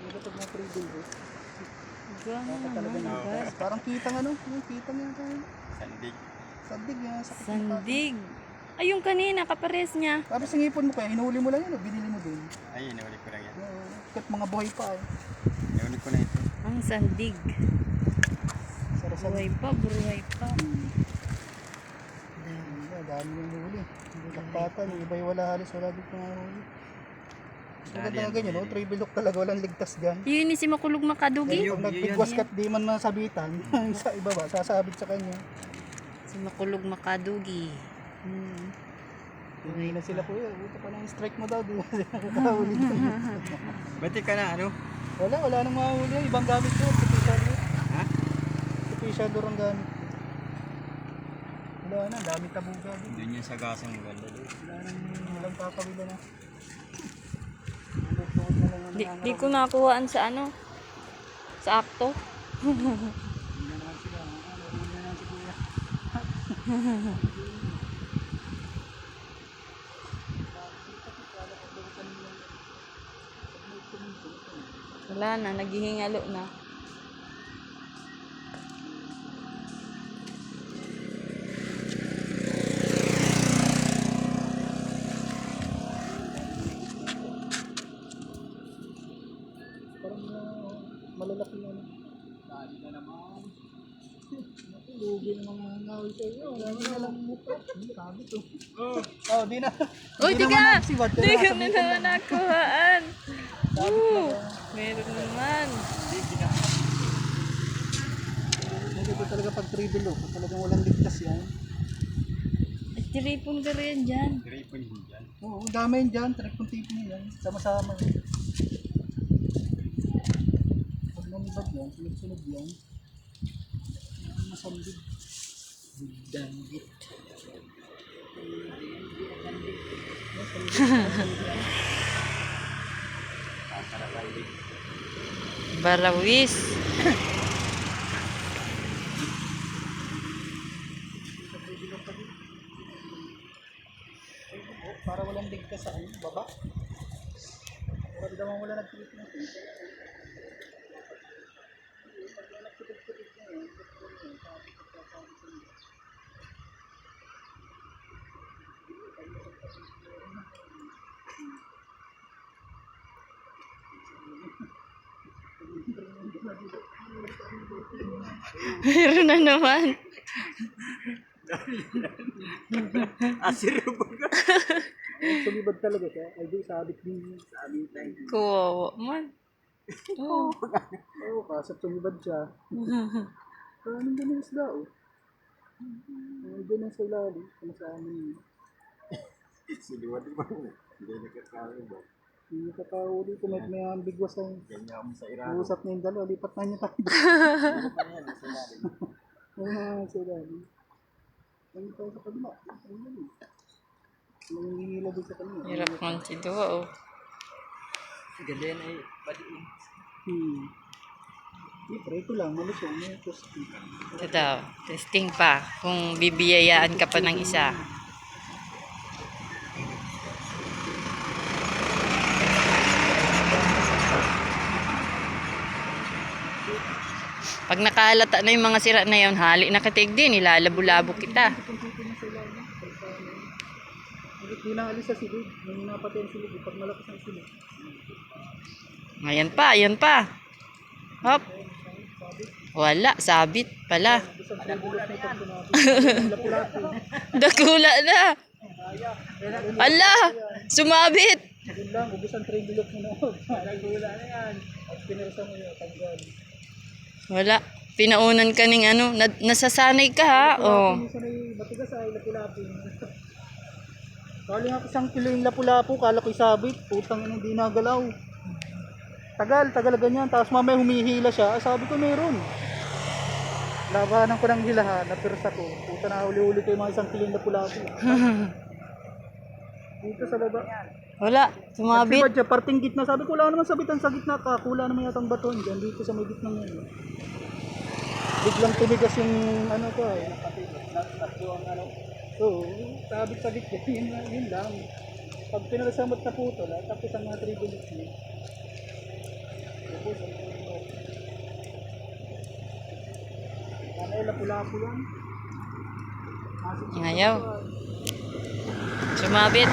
Ito pag mga tribal bro. Gano'n Talaga naman, na. guys. Parang kitang ano, yung kitang yan tayo. Sandig. Sandig yan, sakit ng pata. Sandig. Ay, yung kanina, kapares niya. Tapos singipon mo kaya, hinuli mo lang yan o binili mo din. Ay, inaulit ko lang yan. Kahit mga buhay pa eh. Inaulit ko na ito. Ang sandig. Sarasan. Buhay pa, buhay pa. Dami yung huli. Hindi kapatan, yung iba'y wala halos, wala din mga huli. Maganda nga ganyan, no? Tribal look talaga, walang ligtas dyan. Yun ni si Makulog Makadugi. Pag nagbigwas ka't di man masabitan, sa iba ba, sasabit sa kanya. Si Makulog Makadugi. Hindi na sila kuya, buto pa ng strike mo daw, di na sila kakahuli dyan. Bati ka na, ano? Wala nang mahuli, ibang gamit ko, artificial yun. Ha? Artificial doon ang gamit ko. Wala na, dami tabuga din. Doon yung sagasang maganda doon. Walang papawila na. Di ko nakuhaan sa ano? Sa akto. Wala na, naghihingalo na. Parang malalaki na. Dali na naman. Lugi ng mga ngawin sa iyo. Wala na lang mukha. Sabi to. Oh, di na. Uy, di ka! Siwat Di ko na naman nakuhaan. Meron naman. Hindi ko talaga pag tribal look. Talagang walang ligtas yan. At tiripon ka rin dyan. Tiripon yun dyan. Oo, dami yun dyan. Tripon tipon yan. Sama-sama yun. Pag nanibag yan, sunod-sunod yan. Masamdig. Danggit. Barawis. Para walang ligtas sa ano, baba. Para di naman wala nagtipon. Meron na naman. Asiro ba ka? Sumibad talaga siya. Ay di, sabit din. Sabit tayo. Kuwawa man. Oh. Oo, kasap sumibad siya. Parang ganun isda oh. Ganun sa ilalim. Kung sa amin. Siliwat ba? Hindi nakakawin ba? Hindi kakahuli ko. May ambigwas ang Ganyan mo sa Irano. usap na yung dalawa. Lipat na niya tayo. Ano pa yan? Sa ilalim. Sa ilalim. Ang tayo sa kabila. Ang hinihila din sa kanila. Hirap man si Dua, oh. Ganda yan ay baliin. Try ko lang. Malusong. May posting. Ito daw. Testing pa. Kung bibiyayaan ka pa ng isa. Pag nakalata na yung mga sira na yun, hali na katig din. Ilalabo-labo kita. Hindi na alis sa silid. May napatay ang silid. Pag malakas ang silid. Ayan pa, ayan pa. Hop. Wala, sabit pala. Isang tribulot na itong sinabi. Lapu-lapu. Dakula na. Ala, sumabit. Yun lang. Ubus ang tribulot mo na. Nagula na yan. At pinirsa mo yun. Tanggal. Wala. Pinaunan ka ng ano. Nasasanay ka ha. Oh. Matigas ay lapu-lapu. Kali nga isang kilo yung lapu-lapu. Kala ko'y sabit. Putang hindi nagalaw. Tagal ganyan. Tapos mamaya humihila siya. Sabi ko meron. Labanan ko ng hilahan. Napirsa ko. Puta na uli-uli ko yung mga isang kilo yung lapu-lapu. Dito sa baba. Wala, sumabit. Sibad siya, parting gitna. Sabi ko wala naman sabitan sa gitna ka. Wala naman yatang baton dyan. Dito sa may gitna ngayon. Biglang tumigas yung ano ko eh. So, sabit-sabit yun lang. Pag pinalasamot na puto, tapos ang mga tribulus niya. Ay, lapu-lapu yan. Ayaw. Sumabit.